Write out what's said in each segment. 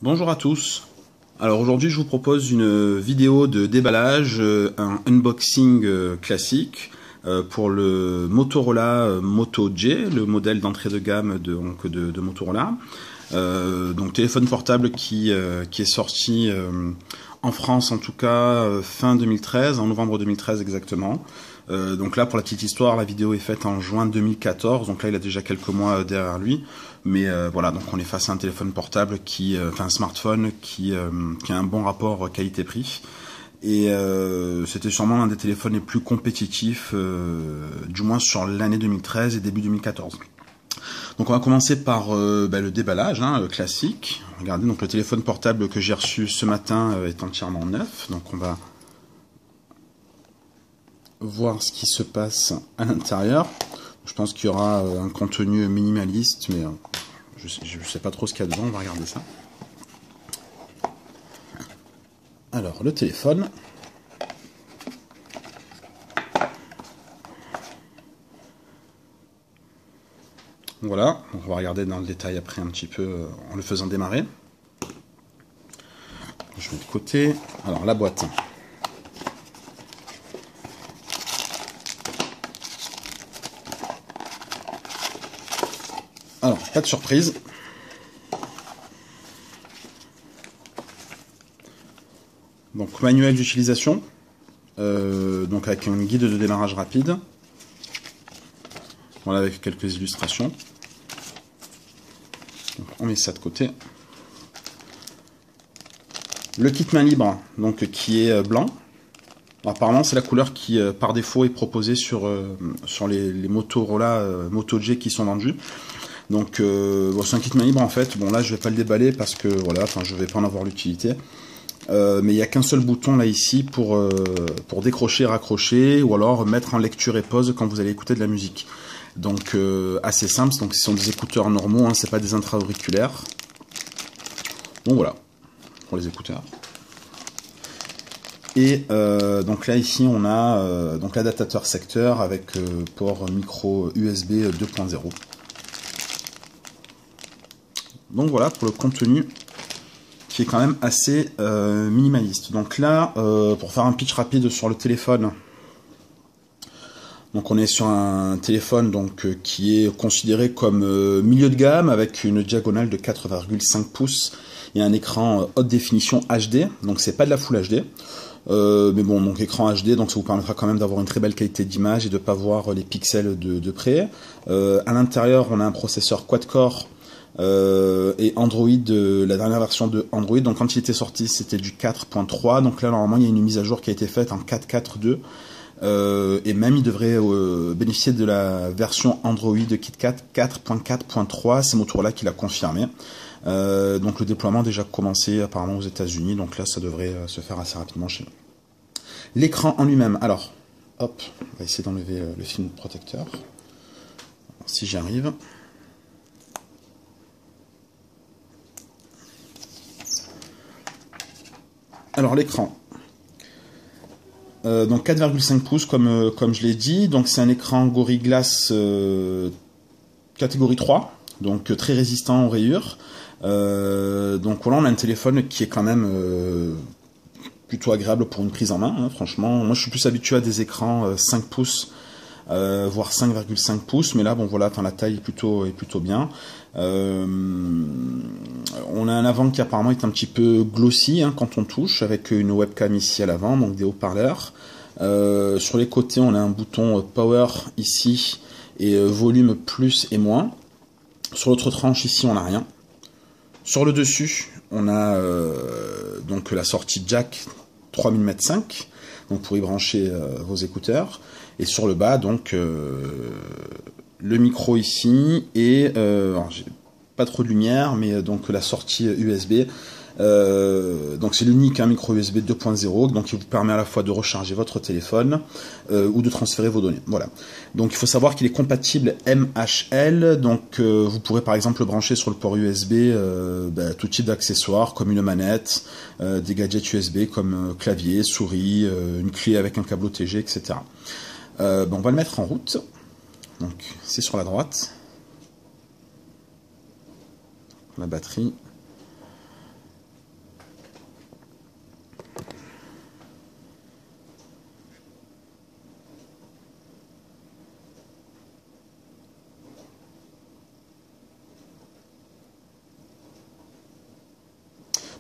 Bonjour à tous. Alors aujourd'hui je vous propose une vidéo de déballage, un unboxing classique pour le Motorola Moto G, le modèle d'entrée de gamme de Motorola. Donc téléphone portable qui est sorti en France en tout cas fin 2013, en novembre 2013 exactement. Donc là, pour la petite histoire, la vidéo est faite en juin 2014, donc là il a déjà quelques mois derrière lui. Mais voilà, donc on est face à un téléphone portable enfin un smartphone qui a un bon rapport qualité-prix. Et c'était sûrement l'un des téléphones les plus compétitifs, du moins sur l'année 2013 et début 2014. Donc on va commencer par le déballage classique. Regardez, donc le téléphone portable que j'ai reçu ce matin est entièrement neuf. Donc on va voir ce qui se passe à l'intérieur. Je pense qu'il y aura un contenu minimaliste, mais je sais pas trop ce qu'il y a dedans, on va regarder ça. Alors, le téléphone. Voilà, on va regarder dans le détail après un petit peu en le faisant démarrer. Je mets de côté. Alors, la boîte. Alors, pas de surprise. Donc, manuel d'utilisation. Donc, avec un guide de démarrage rapide. Voilà, avec quelques illustrations. Donc, on met ça de côté. Le kit main libre, donc qui est blanc. Alors, apparemment, c'est la couleur qui, par défaut, est proposée sur les Motorola Moto G qui sont vendus. Donc c'est un kit main libre en fait. Bon là je vais pas le déballer parce que voilà, enfin je vais pas en avoir l'utilité. Mais il n'y a qu'un seul bouton là ici pour décrocher, raccrocher ou alors mettre en lecture et pause quand vous allez écouter de la musique. Donc assez simple. Donc ce sont des écouteurs normaux, hein, c'est pas des intra-auriculaires. Donc voilà pour les écouteurs. Et donc là ici on a donc l'adaptateur secteur avec port micro USB 2.0. Donc voilà pour le contenu qui est quand même assez minimaliste. Donc là, pour faire un pitch rapide sur le téléphone, donc on est sur un téléphone donc qui est considéré comme milieu de gamme avec une diagonale de 4,5 pouces et un écran haute définition HD. Donc c'est pas de la Full HD. Mais bon, donc écran HD, donc ça vous permettra quand même d'avoir une très belle qualité d'image et de ne pas voir les pixels de près. À l'intérieur, on a un processeur quad-core et Android, la dernière version de Android, donc quand il était sorti c'était du 4.3, donc là normalement il y a une mise à jour qui a été faite en 4.4.2 et même il devrait bénéficier de la version Android KitKat 4.4.3, c'est Motorola qui l'a confirmé. Donc le déploiement a déjà commencé apparemment aux États-Unis, donc là ça devrait se faire assez rapidement chez nous. L'écran en lui-même, alors hop, on va essayer d'enlever le film protecteur, si j'y arrive. Alors l'écran, donc 4,5 pouces comme je l'ai dit, donc c'est un écran Gorilla Glass catégorie 3, donc très résistant aux rayures. Donc voilà, on a un téléphone qui est quand même plutôt agréable pour une prise en main, hein, franchement. Moi je suis plus habitué à des écrans 5 pouces, voire 5,5 pouces, mais là bon voilà, la taille est plutôt bien. On a un avant qui apparemment est un petit peu glossy hein, quand on touche, avec une webcam ici à l'avant, donc des haut-parleurs. Sur les côtés, on a un bouton Power ici et volume plus et moins. Sur l'autre tranche ici, on n'a rien. Sur le dessus, on a donc la sortie jack 3 mm 5, donc pour y brancher vos écouteurs. Et sur le bas, donc le micro ici et alors j'ai pas trop de lumière, mais donc la sortie USB. Donc c'est l'unique micro USB 2.0, donc il vous permet à la fois de recharger votre téléphone ou de transférer vos données. Voilà. Donc il faut savoir qu'il est compatible MHL, donc vous pourrez par exemple le brancher sur le port USB tout type d'accessoires comme une manette, des gadgets USB comme clavier, souris, une clé avec un câble OTG, etc. On va le mettre en route. Donc c'est sur la droite. La batterie.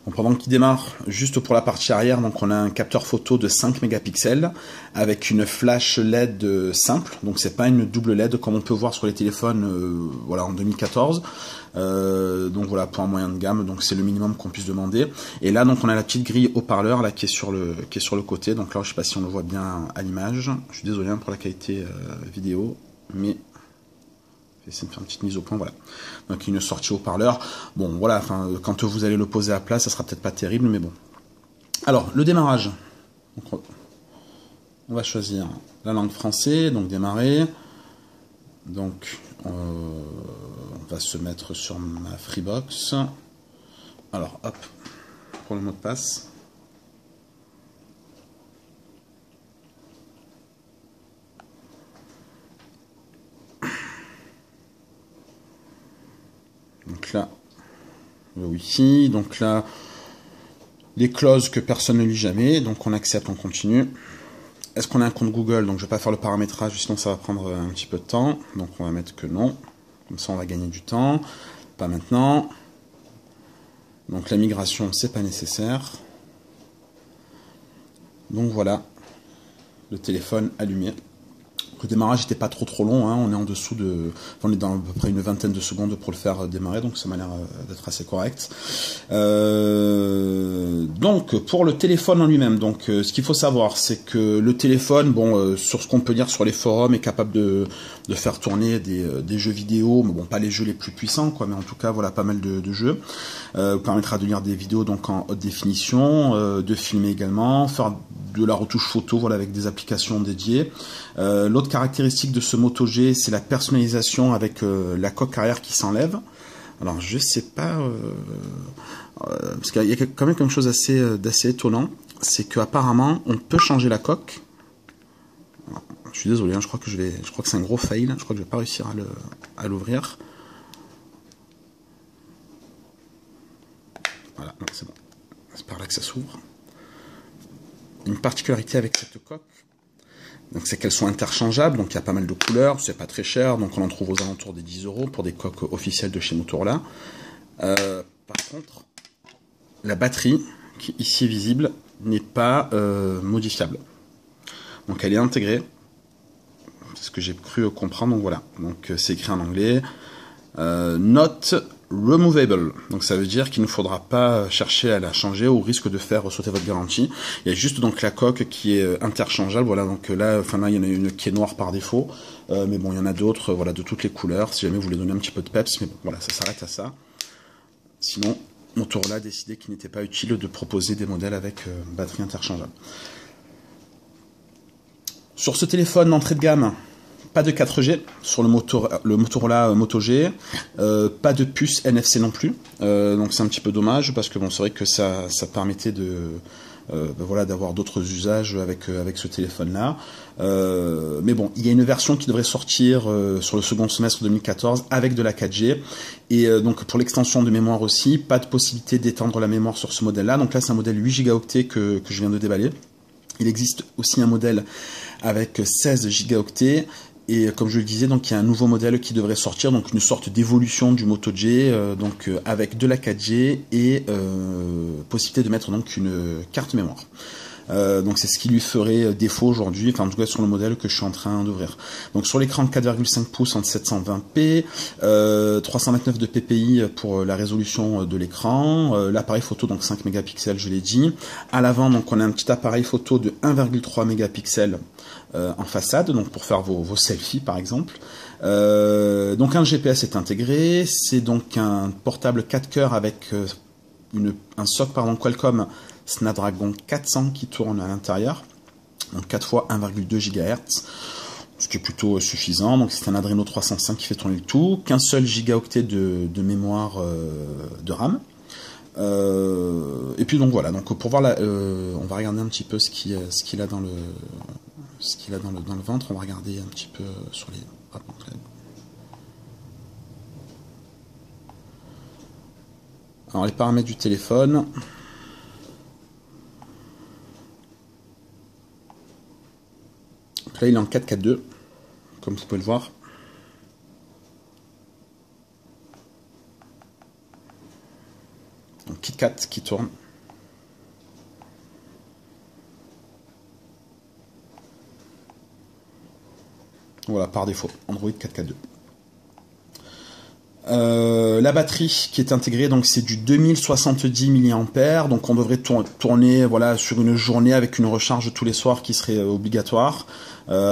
Donc pendant qu'il démarre, juste pour la partie arrière, donc on a un capteur photo de 5 mégapixels avec une flash LED simple, donc c'est pas une double LED comme on peut voir sur les téléphones voilà, en 2014. Donc voilà, pour un moyen de gamme, donc c'est le minimum qu'on puisse demander. Et là donc on a la petite grille haut-parleur là qui est sur le côté. Donc là je sais pas si on le voit bien à l'image. Je suis désolé pour la qualité vidéo, mais essayer de faire une petite mise au point, voilà. Donc une sortie haut-parleur. Bon voilà, enfin quand vous allez le poser à plat, ça sera peut-être pas terrible, mais bon. Alors le démarrage. Donc, on va choisir la langue français, donc démarrer. Donc on va se mettre sur ma Freebox. Alors hop, pour le mot de passe. Donc là, le Wi-Fi. Donc là, les clauses que personne ne lit jamais. Donc on accepte, on continue. Est-ce qu'on a un compte Google? Donc je ne vais pas faire le paramétrage, sinon ça va prendre un petit peu de temps. Donc on va mettre que non. Comme ça on va gagner du temps. Pas maintenant. Donc la migration, c'est pas nécessaire. Donc voilà, le téléphone allumé. Le démarrage n'était pas trop long, hein. On est en dessous de... on est dans à peu près une vingtaine de secondes pour le faire démarrer, donc ça m'a l'air d'être assez correct. Donc pour le téléphone en lui-même, donc ce qu'il faut savoir, c'est que le téléphone, bon, sur ce qu'on peut dire sur les forums, est capable de faire tourner des jeux vidéo, mais bon, pas les jeux les plus puissants, quoi, mais en tout cas, voilà, pas mal de jeux. Permettra de lire des vidéos donc en haute définition, de filmer également, faire de la retouche photo, voilà, avec des applications dédiées. L'autre caractéristique de ce Moto G, c'est la personnalisation avec la coque arrière qui s'enlève. Alors je sais pas, parce qu'il y a quand même quelque chose d'assez étonnant, c'est qu'apparemment on peut changer la coque. Alors, je suis désolé, hein, je crois que c'est un gros fail, je crois que je vais pas réussir à l'ouvrir. Voilà, c'est bon, c'est par là que ça s'ouvre. Une particularité avec cette coque, donc c'est qu'elles sont interchangeables, donc il y a pas mal de couleurs, c'est pas très cher, donc on en trouve aux alentours des 10 € pour des coques officielles de chez Motorola. Par contre, la batterie, qui ici est visible, n'est pas modifiable. Donc elle est intégrée, c'est ce que j'ai cru comprendre, donc voilà. Donc c'est écrit en anglais, Not removable, donc ça veut dire qu'il ne faudra pas chercher à la changer au risque de faire sauter votre garantie. Il y a juste donc la coque qui est interchangeable, voilà, donc là, enfin là il y en a une qui est noire par défaut, mais bon il y en a d'autres, voilà, de toutes les couleurs, si jamais vous voulez donner un petit peu de peps, mais bon, voilà, ça s'arrête à ça. Sinon, Motorola a décidé qu'il n'était pas utile de proposer des modèles avec batterie interchangeable. Sur ce téléphone d'entrée de gamme, pas de 4G sur le Motorola Moto G, pas de puce NFC non plus, donc c'est un petit peu dommage parce que bon, c'est vrai que ça permettait de voilà, d'avoir d'autres usages avec ce téléphone-là. Mais bon, il y a une version qui devrait sortir sur le second semestre 2014 avec de la 4G. Et donc pour l'extension de mémoire aussi, pas de possibilité d'étendre la mémoire sur ce modèle-là. Donc là, c'est un modèle 8 gigaoctets que je viens de déballer. Il existe aussi un modèle avec 16 gigaoctets. Et comme je le disais, donc il y a un nouveau modèle qui devrait sortir, donc une sorte d'évolution du Moto G, donc avec de la 4G et possibilité de mettre donc une carte mémoire. Donc c'est ce qui lui ferait défaut aujourd'hui, enfin en tout cas sur le modèle que je suis en train d'ouvrir. Donc sur l'écran 4,5 pouces en 720p, 329 de ppi pour la résolution de l'écran, l'appareil photo donc 5 mégapixels, je l'ai dit. À l'avant donc on a un petit appareil photo de 1,3 mégapixels en façade, donc pour faire vos selfies par exemple. Donc un GPS est intégré, c'est donc un portable 4 coeurs avec un socle Qualcomm Snapdragon 400 qui tourne à l'intérieur, donc 4 fois 1,2 GHz, ce qui est plutôt suffisant. Donc c'est un Adreno 305 qui fait tourner le tout, qu'un seul gigaoctet de mémoire de RAM. Et puis donc voilà, donc pour voir on va regarder un petit peu ce qu'il a dans le ventre. On va regarder un petit peu sur les... Alors les paramètres du téléphone. Là il est en 4.4.2 comme vous pouvez le voir. Donc KitKat qui tourne. Voilà, par défaut, Android 4.4.2. La batterie qui est intégrée, donc c'est du 2070 mAh, donc on devrait tourner voilà sur une journée avec une recharge tous les soirs qui serait obligatoire.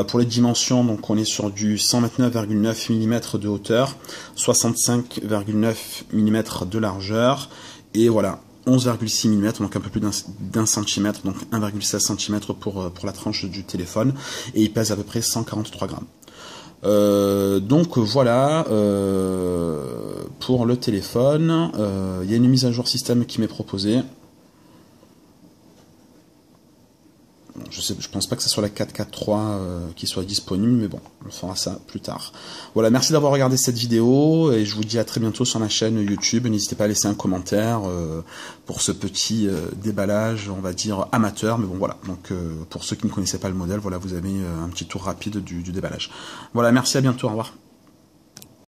Pour les dimensions, donc on est sur du 129,9 mm de hauteur, 65,9 mm de largeur, et voilà 11,6 mm, donc un peu plus d'un centimètre, donc 1,16 cm pour la tranche du téléphone, et il pèse à peu près 143 grammes. Donc voilà pour le téléphone. Il y a une mise à jour système qui m'est proposée. Je pense pas que ce soit la 4.4.3 qui soit disponible, mais bon, on fera ça plus tard. Voilà, merci d'avoir regardé cette vidéo, et je vous dis à très bientôt sur ma chaîne YouTube. N'hésitez pas à laisser un commentaire pour ce petit déballage, on va dire amateur, mais bon voilà. Donc pour ceux qui ne connaissaient pas le modèle, voilà, vous avez un petit tour rapide du déballage. Voilà, merci, à bientôt, au revoir.